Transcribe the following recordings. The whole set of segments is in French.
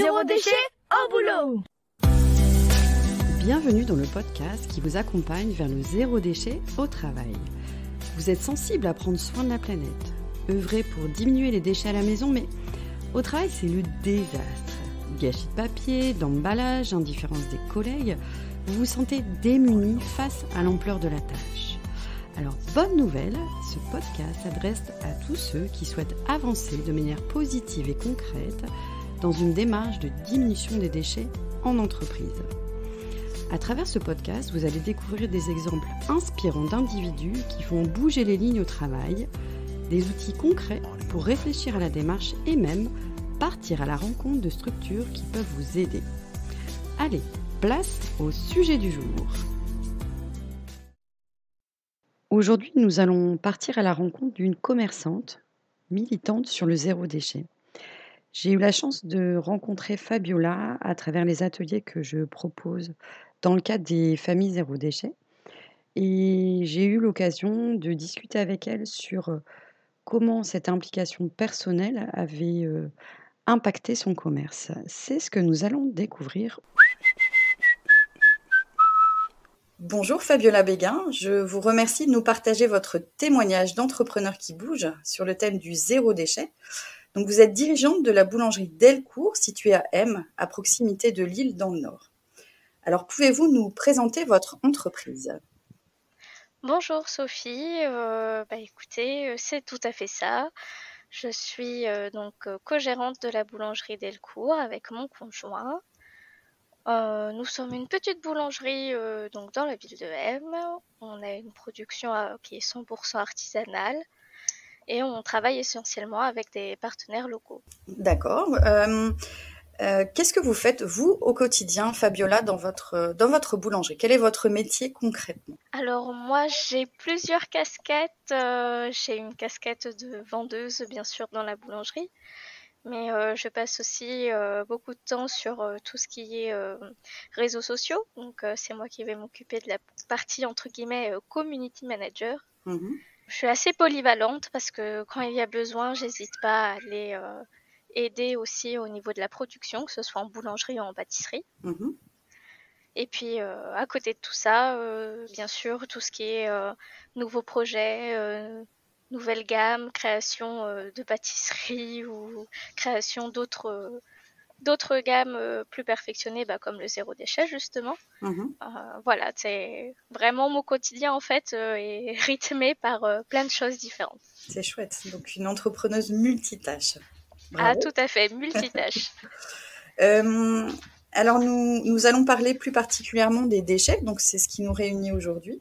Zéro déchet au boulot. Bienvenue dans le podcast qui vous accompagne vers le zéro déchet au travail. Vous êtes sensible à prendre soin de la planète, œuvrer pour diminuer les déchets à la maison, mais au travail c'est le désastre. Gâchis de papier, d'emballage, indifférence des collègues, vous vous sentez démuni face à l'ampleur de la tâche. Alors bonne nouvelle, ce podcast s'adresse à tous ceux qui souhaitent avancer de manière positive et concrète dans une démarche de diminution des déchets en entreprise. À travers ce podcast, vous allez découvrir des exemples inspirants d'individus qui font bouger les lignes au travail, des outils concrets pour réfléchir à la démarche et même partir à la rencontre de structures qui peuvent vous aider. Allez, place au sujet du jour. Aujourd'hui, nous allons partir à la rencontre d'une commerçante militante sur le zéro déchet. J'ai eu la chance de rencontrer Fabiola à travers les ateliers que je propose dans le cadre des familles zéro déchet. Et j'ai eu l'occasion de discuter avec elle sur comment cette implication personnelle avait impacté son commerce. C'est ce que nous allons découvrir. Bonjour Fabiola Béguin, je vous remercie de nous partager votre témoignage d'entrepreneur qui bouge sur le thème du zéro déchet. Donc vous êtes dirigeante de la boulangerie Delcourt, située à M, à proximité de Lille dans le Nord. Alors pouvez-vous nous présenter votre entreprise ? Bonjour Sophie, écoutez, c'est tout à fait ça. Je suis co-gérante de la boulangerie Delcourt avec mon conjoint. Nous sommes une petite boulangerie donc dans la ville de M. On a une production qui est 100% artisanale et on travaille essentiellement avec des partenaires locaux. D'accord. Qu'est-ce que vous faites, vous, au quotidien, Fabiola, dans votre boulangerie ? Quel est votre métier concrètement ? Alors moi, j'ai plusieurs casquettes. J'ai une casquette de vendeuse, bien sûr, dans la boulangerie. Mais je passe aussi beaucoup de temps sur tout ce qui est réseaux sociaux. Donc, c'est moi qui vais m'occuper de la partie, entre guillemets, community manager. Mmh. Je suis assez polyvalente parce que quand il y a besoin, j'hésite pas à aller aider aussi au niveau de la production, que ce soit en boulangerie ou en pâtisserie. Mmh. Et puis, à côté de tout ça, bien sûr, tout ce qui est nouveaux projets, nouvelle gamme, création de pâtisserie ou création d'autres gammes plus perfectionnées, comme le zéro déchet justement. Mmh. Voilà, c'est vraiment mon quotidien en fait est rythmé par plein de choses différentes. C'est chouette, donc une entrepreneuse multitâche. Ah, Bravo. tout à fait, multitâche. Alors nous allons parler plus particulièrement des déchets, donc c'est ce qui nous réunit aujourd'hui.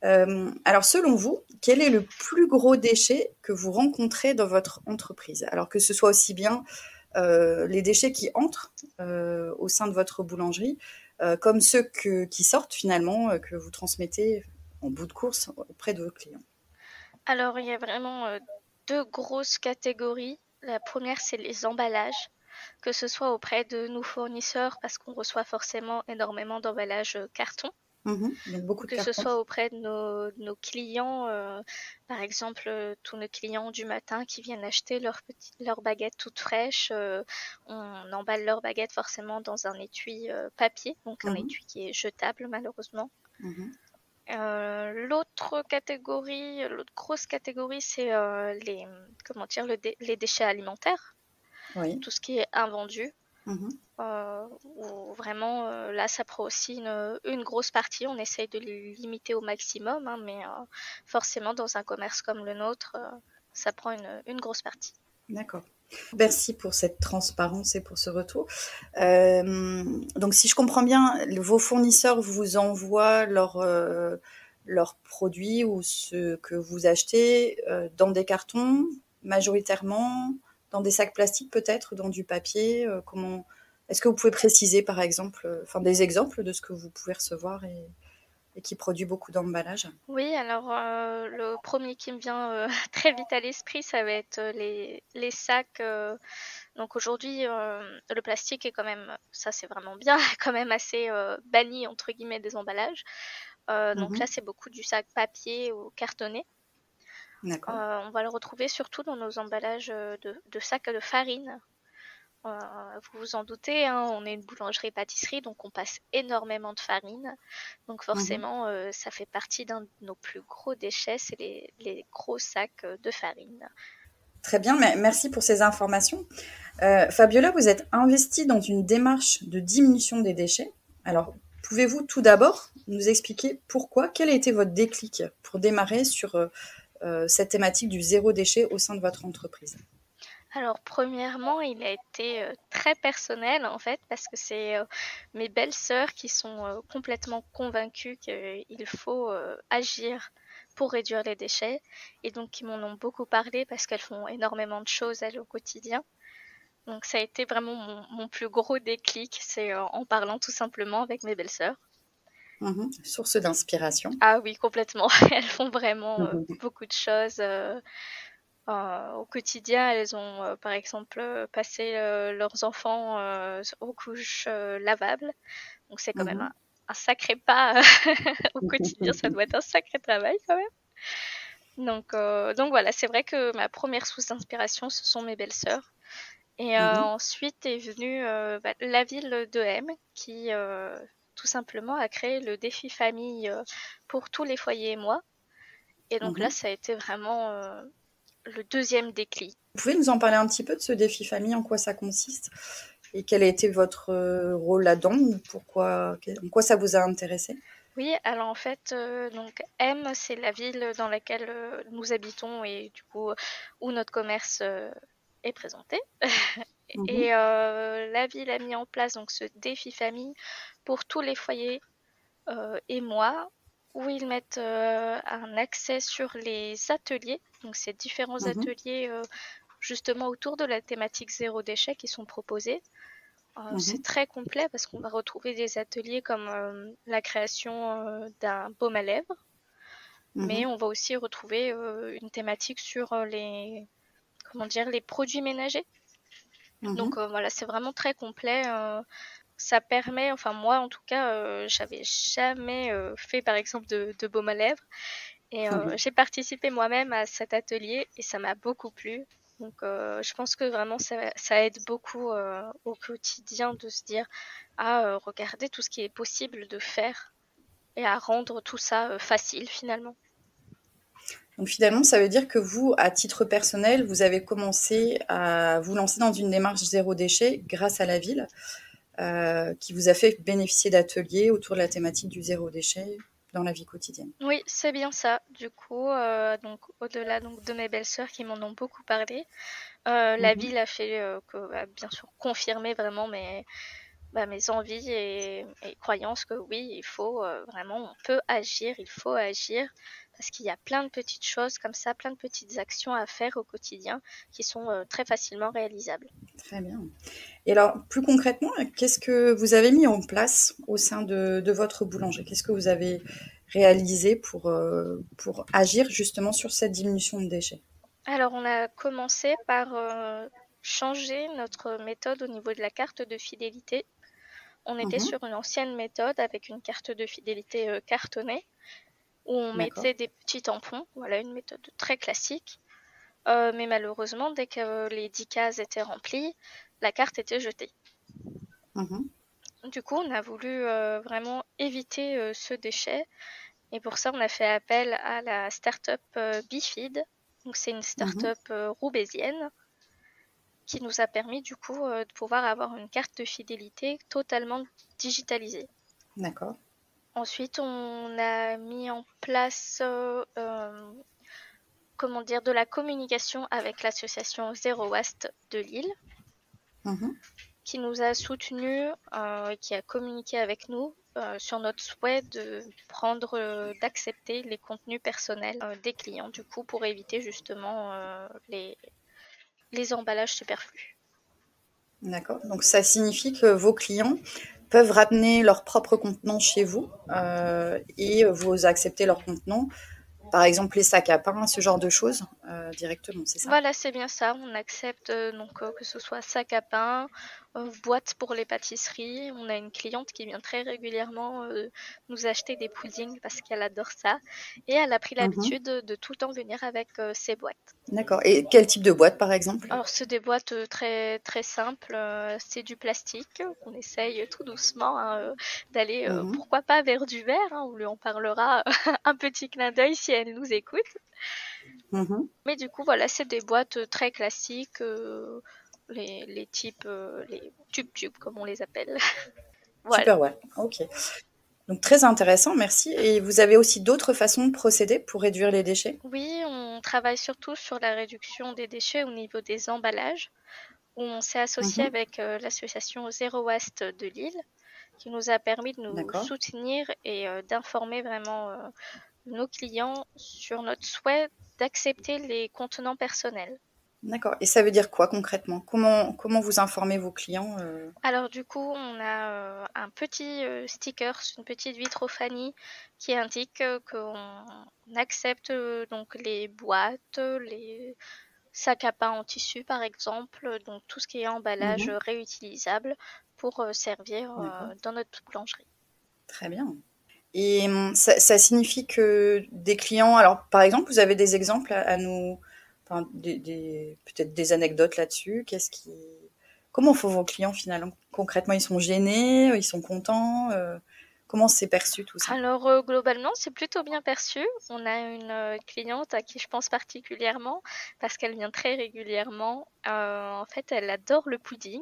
Alors selon vous, quel est le plus gros déchet que vous rencontrez dans votre entreprise ? Alors que ce soit aussi bien les déchets qui entrent au sein de votre boulangerie, comme ceux qui sortent finalement, que vous transmettez en bout de course auprès de vos clients. Alors, il y a vraiment deux grosses catégories. La première, c'est les emballages, que ce soit auprès de nos fournisseurs, parce qu'on reçoit forcément énormément d'emballages carton, Donc beaucoup de que ce cartons. soit auprès de nos clients, par exemple, tous nos clients du matin qui viennent acheter leurs baguettes toutes fraîches, on emballe leurs baguettes forcément dans un étui papier, donc un étui qui est jetable malheureusement. Mhm. L'autre grosse catégorie, c'est les déchets alimentaires, Oui. tout ce qui est invendu. Mhm. Où vraiment, là, ça prend aussi une grosse partie. On essaye de les limiter au maximum, mais forcément, dans un commerce comme le nôtre, ça prend une grosse partie. D'accord. Merci pour cette transparence et pour ce retour. Donc, si je comprends bien, vos fournisseurs vous envoient leurs produits ou ce que vous achetez dans des cartons, majoritairement, dans des sacs plastiques peut-être, dans du papier. Comment est-ce que vous pouvez préciser, par exemple, des exemples de ce que vous pouvez recevoir et qui produit beaucoup d'emballage ? Oui, alors le premier qui me vient très vite à l'esprit, ça va être les sacs. Donc aujourd'hui, le plastique est quand même, ça c'est vraiment bien, quand même assez banni entre guillemets des emballages. Donc là, c'est beaucoup du sac papier ou cartonné. D'accord. On va le retrouver surtout dans nos emballages de sacs de farine. vous vous en doutez, hein, on est une boulangerie-pâtisserie, donc on passe énormément de farine. Donc Mhm. forcément, ça fait partie d'un de nos plus gros déchets, c'est les gros sacs de farine. Très bien, merci pour ces informations. Fabiola, vous êtes investie dans une démarche de diminution des déchets. Alors, pouvez-vous tout d'abord nous expliquer pourquoi, quel a été votre déclic pour démarrer sur cette thématique du zéro déchet au sein de votre entreprise? Alors premièrement, il a été très personnel en fait, parce que c'est mes belles-sœurs qui sont complètement convaincues qu'il faut agir pour réduire les déchets, et donc qui m'en ont beaucoup parlé parce qu'elles font énormément de choses elles au quotidien. Donc ça a été vraiment mon plus gros déclic, c'est en parlant tout simplement avec mes belles-sœurs. Mhm. Source d'inspiration. Ah oui, complètement. Elles font vraiment Mhm. beaucoup de choses. Au quotidien, elles ont, par exemple, passé leurs enfants aux couches lavables. Donc c'est quand même Mhm. un sacré pas au quotidien, ça doit être un sacré travail quand même. Donc voilà, c'est vrai que ma première source d'inspiration, ce sont mes belles-sœurs. Et Mhm. ensuite est venue la ville de M qui tout simplement a créé le défi famille pour tous les foyers et moi. Et donc là, Mhm. ça a été vraiment le deuxième déclic. Vous pouvez nous en parler un petit peu de ce défi famille, en quoi ça consiste et quel a été votre rôle là-dedans ou en quoi ça vous a intéressé? Oui, alors en fait, donc M, c'est la ville dans laquelle nous habitons et du coup où notre commerce est présenté. Mhm. Et la ville a mis en place donc ce défi famille pour tous les foyers et moi, où ils mettent un accès sur les ateliers, donc ces différents Mhm. ateliers justement autour de la thématique zéro déchet qui sont proposés. C'est Mhm. très complet parce qu'on va retrouver des ateliers comme la création d'un baume à lèvres, mais Mhm. on va aussi retrouver une thématique sur comment dire, les produits ménagers. Donc Mhm. voilà, c'est vraiment très complet. Ça permet, enfin moi en tout cas, j'avais jamais fait par exemple de baume à lèvres, et Mhm. j'ai participé moi-même à cet atelier et ça m'a beaucoup plu. Donc je pense que vraiment ça aide beaucoup au quotidien de se dire, ah, regardez tout ce qui est possible de faire et à rendre tout ça facile finalement. Donc finalement, ça veut dire que vous, à titre personnel, vous avez commencé à vous lancer dans une démarche zéro déchet grâce à la ville, qui vous a fait bénéficier d'ateliers autour de la thématique du zéro déchet dans la vie quotidienne. Oui, c'est bien ça. Du coup, donc au-delà donc de mes belles-sœurs qui m'en ont beaucoup parlé, la Mhm. ville a fait bien sûr confirmer vraiment mes envies et croyances que oui, il faut vraiment, on peut agir, il faut agir, parce qu'il y a plein de petites choses comme ça, plein de petites actions à faire au quotidien qui sont très facilement réalisables. Très bien. Et alors, plus concrètement, qu'est-ce que vous avez mis en place au sein de votre boulangerie? Qu'est-ce que vous avez réalisé pour agir justement sur cette diminution de déchets? Alors, on a commencé par changer notre méthode au niveau de la carte de fidélité. On était Mhm. sur une ancienne méthode avec une carte de fidélité cartonnée où on D'accord. mettait des petits tampons, voilà une méthode très classique. Mais malheureusement, dès que les 10 cases étaient remplies, la carte était jetée. Mhm. Du coup, on a voulu vraiment éviter ce déchet, et pour ça, on a fait appel à la start-up Bifid. Donc, c'est une Mhm. start-up roubaisienne qui nous a permis du coup de pouvoir avoir une carte de fidélité totalement digitalisée. D'accord. Ensuite, on a mis en place comment dire, de la communication avec l'association Zero Waste de Lille, Mhm. qui nous a soutenus et qui a communiqué avec nous sur notre souhait de prendre, d'accepter les contenus personnels des clients, du coup, pour éviter justement les emballages superflus. D'accord. Donc ça signifie que vos clients peuvent ramener leur propre contenant chez vous et vous acceptez leur contenant, par exemple les sacs à pain, ce genre de choses directement, c'est ça? Voilà, c'est bien ça. On accepte donc que ce soit sac à pain boîtes pour les pâtisseries. On a une cliente qui vient très régulièrement nous acheter des puddings parce qu'elle adore ça. Et elle a pris Mhm. l'habitude de tout le temps venir avec ses boîtes. D'accord. Et quel type de boîte, par exemple? Alors, c'est des boîtes très, très simples. C'est du plastique. On essaye tout doucement hein, d'aller, Mhm. pourquoi pas, vers du verre. Hein. On lui en parlera un petit clin d'œil si elle nous écoute. Mhm. Mais du coup, voilà, c'est des boîtes très classiques, les types, les tubes comme on les appelle. Voilà. Super, ouais. Ok. Donc très intéressant, merci. Et vous avez aussi d'autres façons de procéder pour réduire les déchets? Oui, on travaille surtout sur la réduction des déchets au niveau des emballages, où on s'est associé Mhm. avec l'association Zero Waste de Lille, qui nous a permis de nous D'accord. soutenir et d'informer vraiment nos clients sur notre souhait d'accepter les contenants personnels. D'accord. Et ça veut dire quoi concrètement? Comment vous informez vos clients? Alors du coup, on a un petit sticker, une petite vitrophanie qui indique qu'on accepte donc les boîtes, les sacs à pain en tissu par exemple, donc tout ce qui est emballage Mhm. réutilisable pour servir D'accord. dans notre boulangerie. Très bien. Et ça signifie que des clients, alors par exemple, vous avez des exemples à nous, enfin, peut-être des anecdotes là-dessus. Comment font vos clients finalement? Concrètement, ils sont gênés, ils sont contents, comment c'est perçu tout ça? Alors globalement, c'est plutôt bien perçu. On a une cliente à qui je pense particulièrement parce qu'elle vient très régulièrement. En fait, elle adore le pudding.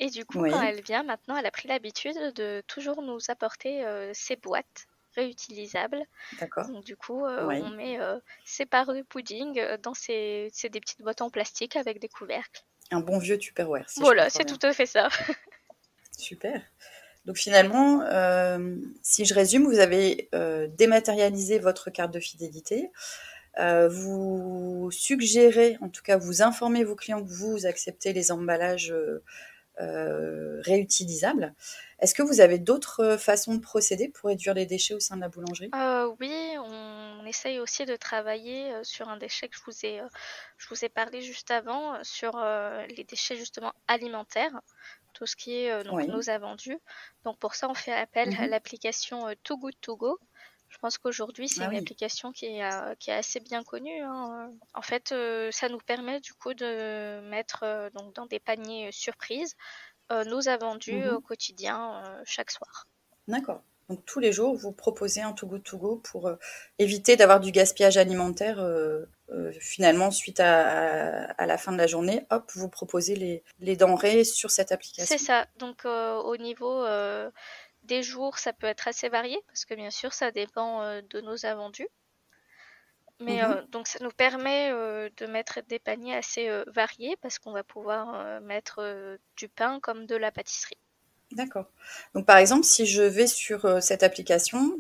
Et du coup, quand Oui, elle vient maintenant, elle a pris l'habitude de toujours nous apporter ses boîtes réutilisables. d'accord. Donc du coup, on Oui, met ses parts de pudding dans c'est des petites boîtes en plastique avec des couvercles. un bon vieux Tupperware, si je Voilà, comprends c'est tout bien. à fait ça. Super. Donc finalement, si je résume, vous avez dématérialisé votre carte de fidélité. Vous suggérez, en tout cas, vous informez vos clients que vous acceptez les emballages réutilisables. Est-ce que vous avez d'autres façons de procéder pour réduire les déchets au sein de la boulangerie? Oui, on essaye aussi de travailler sur un déchet que je vous ai parlé juste avant, sur les déchets justement alimentaires, tout ce qui est donc Oui. nos invendus. Donc pour ça, on fait appel à Mhm. l'application Too Good To Go. Je pense qu'aujourd'hui, c'est Ah une oui. application qui est assez bien connue, hein. En fait, ça nous permet du coup de mettre donc dans des paniers surprises nos invendus au Mhm. quotidien chaque soir. D'accord. Donc tous les jours, vous proposez un Too Good To Go pour éviter d'avoir du gaspillage alimentaire. Finalement, suite à la fin de la journée, hop, vous proposez les denrées sur cette C'est application. ça. Donc au niveau des jours, ça peut être assez varié parce que bien sûr, ça dépend de nos invendus. Mais Mhm. donc ça nous permet de mettre des paniers assez variés parce qu'on va pouvoir mettre du pain comme de la pâtisserie. D'accord. Donc par exemple, si je vais sur cette application,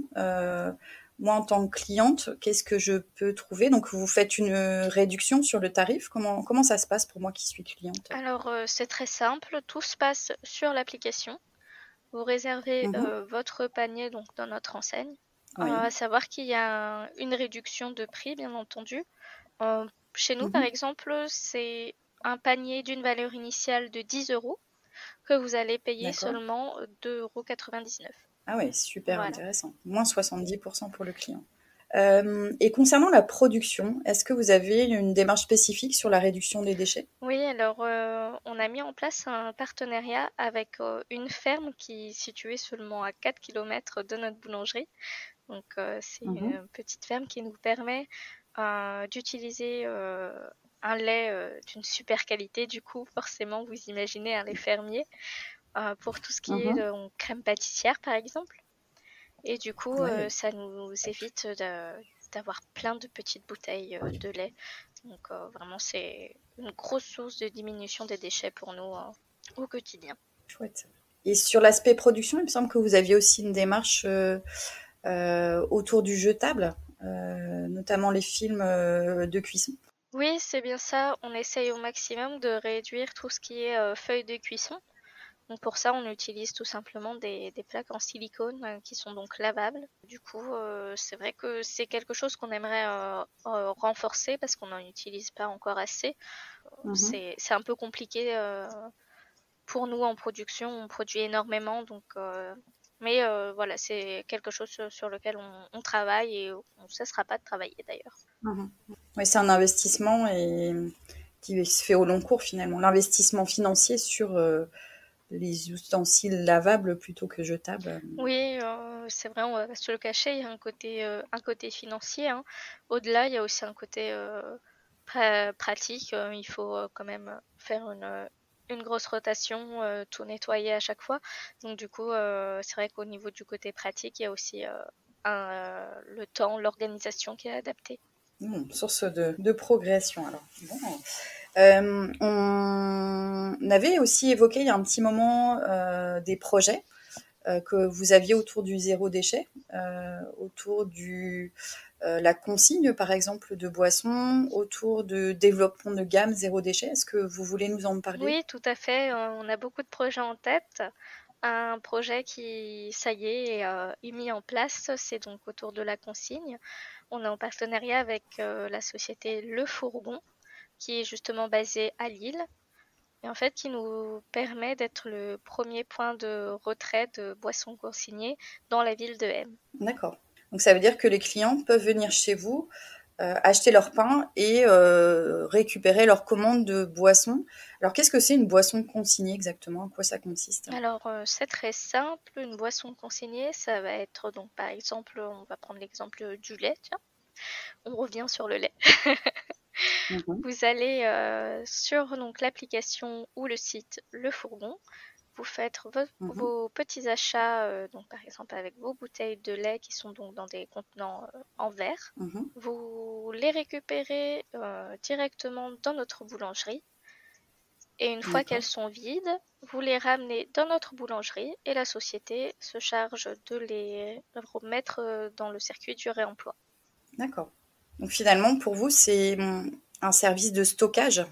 moi en tant que cliente, qu'est-ce que je peux trouver? Donc vous faites une réduction sur le tarif. Comment ça se passe pour moi qui suis cliente? Alors c'est très simple, tout se passe sur l'application. Vous réservez Mhm. votre panier donc dans notre enseigne. Oui. À savoir qu'il y a une réduction de prix, bien entendu. Euh, Chez nous, par Mhm. exemple, c'est un panier d'une valeur initiale de 10 euros que vous allez payer D'accord. seulement 2,99 €. Ah oui, super Voilà. intéressant. Moins 70% pour le client. Et concernant la production, est-ce que vous avez une démarche spécifique sur la réduction des déchets? Oui, alors on a mis en place un partenariat avec une ferme qui est située seulement à 4 kilomètres de notre boulangerie. Donc c'est Mhm. une petite ferme qui nous permet d'utiliser un lait d'une super qualité. Du coup, forcément, vous imaginez un lait fermier pour tout ce qui est Mhm. crème pâtissière, par exemple. Et du coup, Oui, ça nous évite d'avoir plein de petites bouteilles de lait. Donc vraiment, c'est une grosse source de diminution des déchets pour nous au quotidien. chouette. Et sur l'aspect production, il me semble que vous aviez aussi une démarche autour du jetable, notamment les films de cuisson. Oui, c'est bien ça. On essaye au maximum de réduire tout ce qui est feuilles de cuisson. Donc pour ça, on utilise tout simplement des plaques en silicone qui sont donc lavables. Du coup, c'est vrai que c'est quelque chose qu'on aimerait renforcer parce qu'on n'en utilise pas encore assez. Mhm. C'est un peu compliqué pour nous en production, on produit énormément, donc mais voilà, c'est quelque chose sur lequel on travaille et on ne cessera pas de travailler d'ailleurs. Oui, c'est un investissement et qui se fait au long cours finalement. L'investissement financier sur les ustensiles lavables plutôt que jetables. Oui, c'est vrai, on va pas se le cacher, il y a un côté financier, hein. Au-delà, il y a aussi un côté pratique. Il faut quand même faire une grosse rotation, tout nettoyer à chaque fois. Donc du coup, c'est vrai qu'au niveau du côté pratique, il y a aussi le temps, l'organisation qui est adaptée. Source de progression alors. Bon. On avait aussi évoqué il y a un petit moment des projets que vous aviez autour du zéro déchet, autour du la consigne par exemple de boissons, autour de développement de gamme zéro déchet. Est-ce que vous voulez nous en parler? Oui, tout à fait. On a beaucoup de projets en tête. Un projet qui, ça y est mis en place, c'est donc autour de la consigne. On est en partenariat avec la société Le Fourgon, qui est justement basée à Lille, et en fait qui nous permet d'être le premier point de retrait de boissons consignées dans la ville de M. D'accord. Donc ça veut dire que les clients peuvent venir chez vous, acheter leur pain et récupérer leur commande de boissons. Alors qu'est-ce que c'est une boisson consignée exactement? En quoi ça consiste? Alors c'est très simple, une boisson consignée, ça va être donc par exemple, on va prendre l'exemple du lait, tiens, on revient sur le lait. Vous allez sur donc l'application ou le site Le Fourgon, vous faites vos petits achats, donc par exemple avec vos bouteilles de lait qui sont donc dans des contenants en verre. Vous les récupérez directement dans notre boulangerie. Et une fois qu'elles sont vides, vous les ramenez dans notre boulangerie et la société se charge de les remettre dans le circuit du réemploi. D'accord. Donc finalement, pour vous, c'est un service de stockage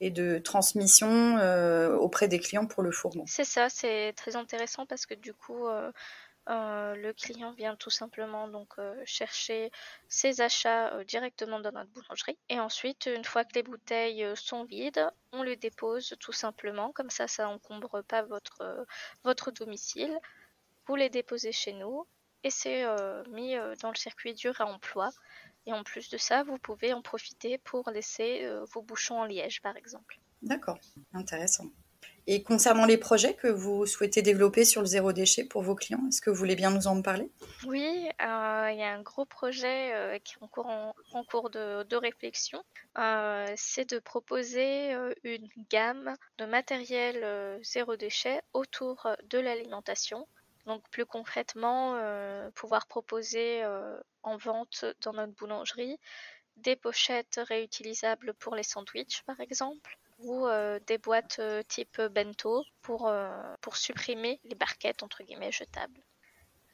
et de transmission auprès des clients pour le fourgon. C'est ça, c'est très intéressant parce que du coup, le client vient tout simplement donc chercher ses achats directement dans notre boulangerie. Et ensuite, une fois que les bouteilles sont vides, on les dépose tout simplement. Comme ça encombre pas votre domicile. Vous les déposez chez nous et c'est mis dans le circuit du réemploi. Et en plus de ça, vous pouvez en profiter pour laisser vos bouchons en liège, par exemple. D'accord, intéressant. Et concernant les projets que vous souhaitez développer sur le zéro déchet pour vos clients, est-ce que vous voulez bien nous en parler? Oui, il y a un gros projet qui est en cours de réflexion. C'est de proposer une gamme de matériel zéro déchet autour de l'alimentation. Donc plus concrètement, pouvoir proposer en vente dans notre boulangerie des pochettes réutilisables pour les sandwichs par exemple, ou des boîtes type bento pour supprimer les barquettes entre guillemets jetables.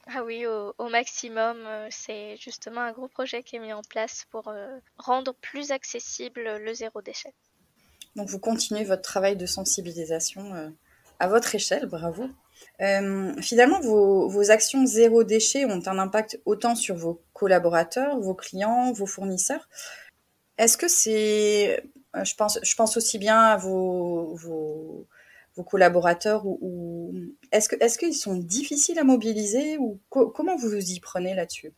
Ah oui, au maximum, c'est justement un gros projet qui est mis en place pour rendre plus accessible le zéro déchet. Donc vous continuez votre travail de sensibilisation à votre échelle, bravo. Finalement, vos actions zéro déchet ont un impact autant sur vos collaborateurs, vos clients, vos fournisseurs. Est-ce que c'est, je pense aussi bien à vos collaborateurs ou est-ce qu'ils sont difficiles à mobiliser ou comment vous vous y prenez là-dessus?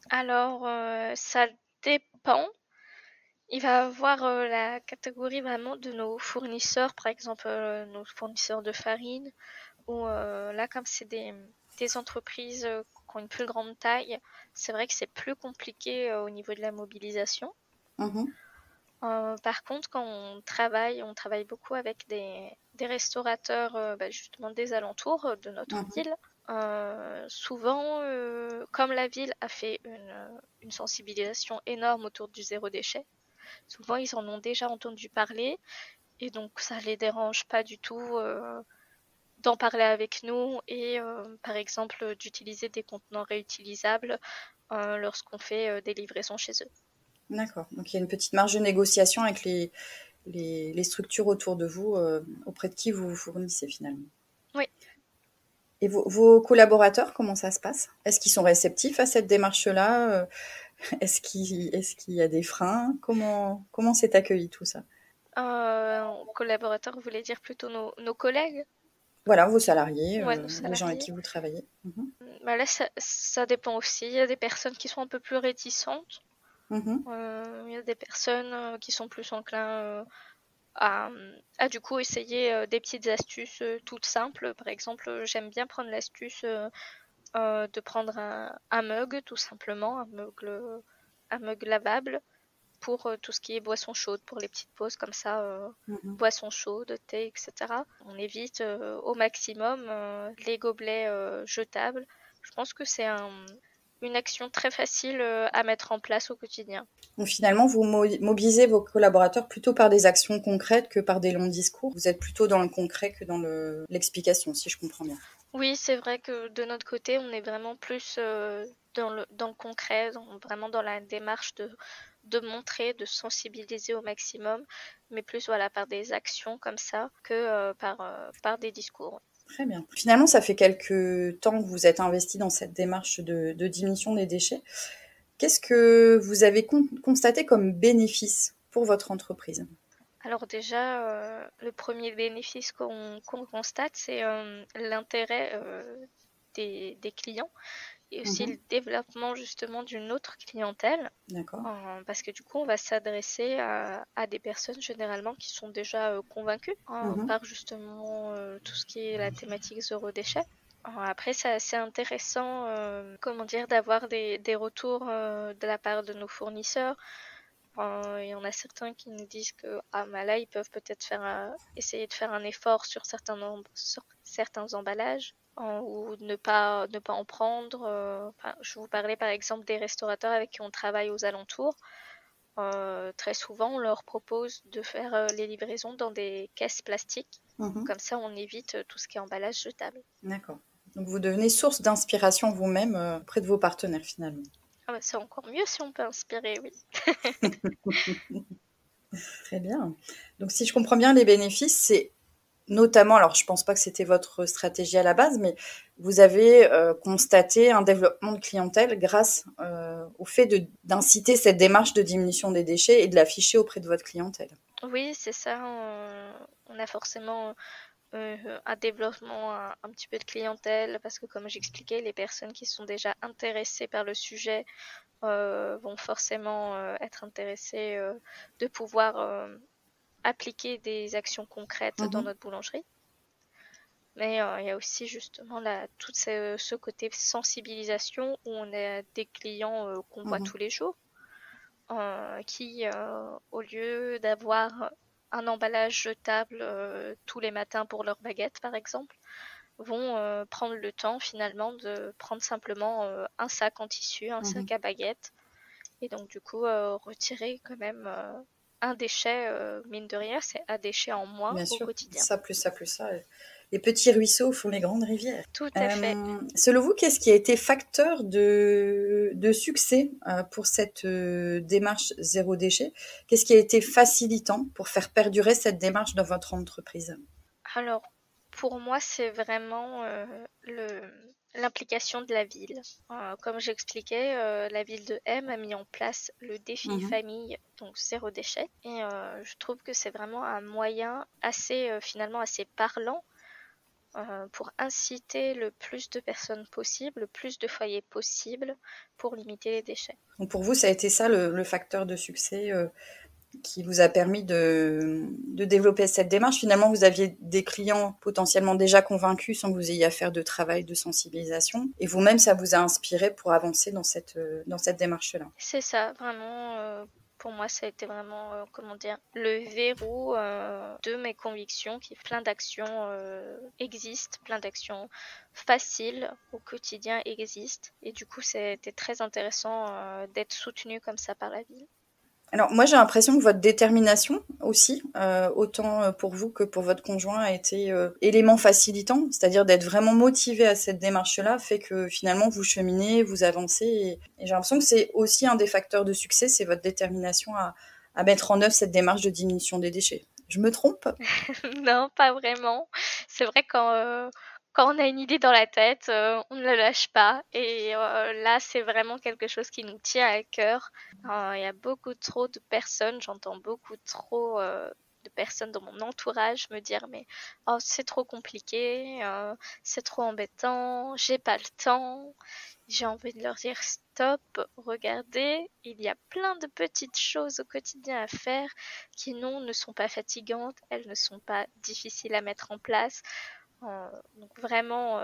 Alors, ça dépend. Il va avoir la catégorie vraiment de nos fournisseurs, par exemple nos fournisseurs de farine, ou là comme c'est des entreprises qui ont une plus grande taille, c'est vrai que c'est plus compliqué au niveau de la mobilisation. Par contre, quand on travaille beaucoup avec des restaurateurs justement des alentours de notre ville. Souvent, comme la ville a fait une sensibilisation énorme autour du zéro déchet, souvent ils en ont déjà entendu parler et donc ça les dérange pas du tout d'en parler avec nous et par exemple d'utiliser des contenants réutilisables lorsqu'on fait des livraisons chez eux. D'accord. Donc il y a une petite marge de négociation avec les structures autour de vous, auprès de qui vous vous fournissez finalement. Oui. Et vos collaborateurs, comment ça se passe? Est-ce qu'ils sont réceptifs à cette démarche-là? Est-ce qu'il y a des freins? Comment c'est accueilli tout ça? Collaborateurs, vous voulez dire plutôt nos collègues? Voilà, vos salariés, Ouais, nos les gens avec salariés. qui vous travaillez. Mhm. Bah là, ça dépend aussi. Il y a des personnes qui sont un peu plus réticentes. Mhm. Il y a des personnes qui sont plus enclins à, du coup essayer des petites astuces toutes simples. Par exemple, j'aime bien prendre l'astuce de prendre un mug, tout simplement, un mug lavable pour tout ce qui est boisson chaude, pour les petites pauses comme ça, Mhm. boisson chaude, thé, etc. On évite au maximum les gobelets jetables. Je pense que c'est une action très facile à mettre en place au quotidien. Donc finalement, vous mobilisez vos collaborateurs plutôt par des actions concrètes que par des longs discours. Vous êtes plutôt dans le concret que dans l'explication, si je comprends bien. Oui, c'est vrai que de notre côté, on est vraiment plus dans le concret, vraiment dans la démarche de montrer, de sensibiliser au maximum, mais plus voilà par des actions comme ça que par des discours. Très bien. Finalement, ça fait quelques temps que vous êtes investi dans cette démarche de diminution des déchets. Qu'est-ce que vous avez constaté comme bénéfice pour votre entreprise? Alors déjà, le premier bénéfice qu'on constate, c'est l'intérêt des clients et aussi le Mhm. développement justement d'une autre clientèle. D'accord. Parce que du coup, on va s'adresser à des personnes généralement qui sont déjà convaincues Mhm. par justement tout ce qui est la thématique zéro déchet. Après, c'est assez intéressant, comment dire, d'avoir des retours de la part de nos fournisseurs. Il y en a certains qui nous disent que bah là, ils peuvent peut-être essayer de faire un effort sur sur certains emballages ou ne pas en prendre. Enfin, je vous parlais par exemple des restaurateurs avec qui on travaille aux alentours. Très souvent, on leur propose de faire les livraisons dans des caisses plastiques. Mhm. Comme ça, on évite tout ce qui est emballage jetable. D'accord. Donc vous devenez source d'inspiration vous-même auprès de vos partenaires finalement. Ah bah, c'est encore mieux si on peut inspirer, oui. Très bien. Donc si je comprends bien, les bénéfices, c'est notamment, alors je ne pense pas que c'était votre stratégie à la base, mais vous avez constaté un développement de clientèle grâce au fait d'inciter cette démarche de diminution des déchets et de l'afficher auprès de votre clientèle. Oui, c'est ça. On a forcément un développement un petit peu de clientèle parce que comme j'expliquais, les personnes qui sont déjà intéressées par le sujet vont forcément être intéressées de pouvoir appliquer des actions concrètes dans Mhm. notre boulangerie. Mais il y a aussi justement tout ce côté sensibilisation où on a des clients qu'on voit Mhm. tous les jours qui, au lieu d'avoir un emballage jetable tous les matins pour leur baguette, par exemple, vont prendre le temps finalement de prendre simplement un sac en tissu, un Mhm. sac à baguette, et donc du coup retirer quand même un déchet, mine de rien, c'est un déchet en moins Bien au sûr, quotidien. ça plus ça plus ça. Les petits ruisseaux font les grandes rivières. Tout à fait. Selon vous, qu'est-ce qui a été facteur de succès pour cette démarche zéro déchet? Qu'est-ce qui a été facilitant pour faire perdurer cette démarche dans votre entreprise? Alors, pour moi, c'est vraiment l'implication de la ville. Comme j'expliquais, la ville de M a mis en place le défi Mhm. famille, donc zéro déchet. Et je trouve que c'est vraiment un moyen finalement assez parlant pour inciter le plus de personnes possible, le plus de foyers possible pour limiter les déchets. Donc pour vous, ça a été ça le facteur de succès qui vous a permis de développer cette démarche. Finalement, vous aviez des clients potentiellement déjà convaincus sans que vous ayez à faire de travail de sensibilisation. Et vous-même, ça vous a inspiré pour avancer dans cette démarche-là. C'est ça, vraiment. Pour moi, ça a été vraiment, comment dire, le verrou de mes convictions, qui plein d'actions existent, plein d'actions faciles au quotidien existent. Et du coup, c'était très intéressant d'être soutenu comme ça par la ville. Alors moi j'ai l'impression que votre détermination aussi, autant pour vous que pour votre conjoint, a été élément facilitant, c'est-à-dire d'être vraiment motivé à cette démarche-là, fait que finalement vous cheminez, vous avancez, et j'ai l'impression que c'est aussi un des facteurs de succès, c'est votre détermination à mettre en œuvre cette démarche de diminution des déchets. Je me trompe? Non, pas vraiment. C'est vrai quand on a une idée dans la tête, on ne la lâche pas. Et là, c'est vraiment quelque chose qui nous tient à cœur. Il y a beaucoup trop de personnes, j'entends beaucoup trop de personnes dans mon entourage me dire mais oh c'est trop compliqué, c'est trop embêtant, j'ai pas le temps. J'ai envie de leur dire stop, regardez, il y a plein de petites choses au quotidien à faire qui non ne sont pas fatigantes, elles ne sont pas difficiles à mettre en place. Donc vraiment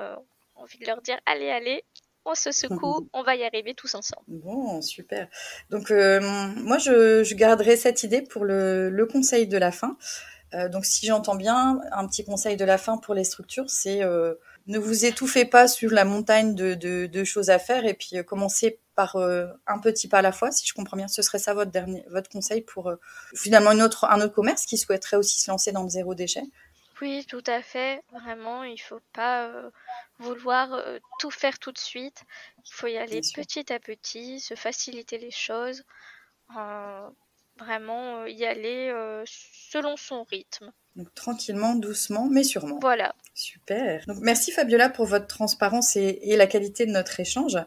envie de leur dire allez, on se secoue, on va y arriver tous ensemble. Bon, super. Donc moi je garderai cette idée pour le conseil de la fin. Donc si j'entends bien, un petit conseil de la fin pour les structures, c'est ne vous étouffez pas sur la montagne de choses à faire et puis commencez par un petit pas à la fois, si je comprends bien. Ce serait ça votre conseil pour finalement un autre commerce qui souhaiterait aussi se lancer dans le zéro déchet. Oui, tout à fait. Vraiment, il faut pas vouloir tout faire tout de suite. Il faut y aller petit à petit, se faciliter les choses. Vraiment y aller selon son rythme. Donc tranquillement, doucement, mais sûrement. Voilà. Super. Donc merci Fabiola pour votre transparence et la qualité de notre échange.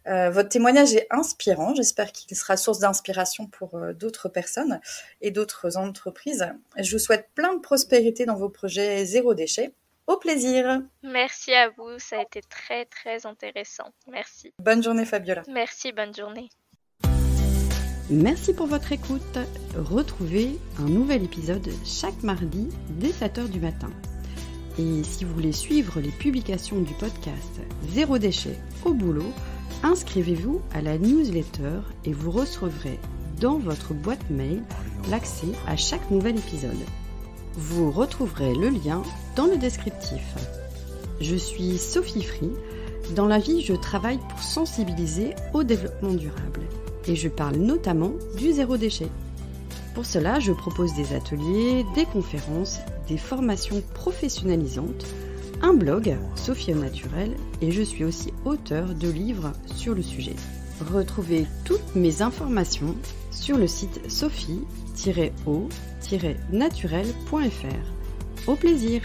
Votre témoignage est inspirant. J'espère qu'il sera source d'inspiration pour d'autres personnes et d'autres entreprises. Je vous souhaite plein de prospérité dans vos projets zéro déchet. Au plaisir. Merci à vous. Ça a été très, très intéressant. Merci. Bonne journée Fabiola. Merci, bonne journée. Merci pour votre écoute. Retrouvez un nouvel épisode chaque mardi dès 7h du matin. Et si vous voulez suivre les publications du podcast Zéro déchet au boulot, inscrivez-vous à la newsletter et vous recevrez dans votre boîte mail l'accès à chaque nouvel épisode. Vous retrouverez le lien dans le descriptif. Je suis Sophie Free. Dans la vie, je travaille pour sensibiliser au développement durable. Et je parle notamment du zéro déchet. Pour cela, je propose des ateliers, des conférences, des formations professionnalisantes, un blog, Sophie au naturel, et je suis aussi auteure de livres sur le sujet. Retrouvez toutes mes informations sur le site sophie-o-naturel.fr. Au plaisir!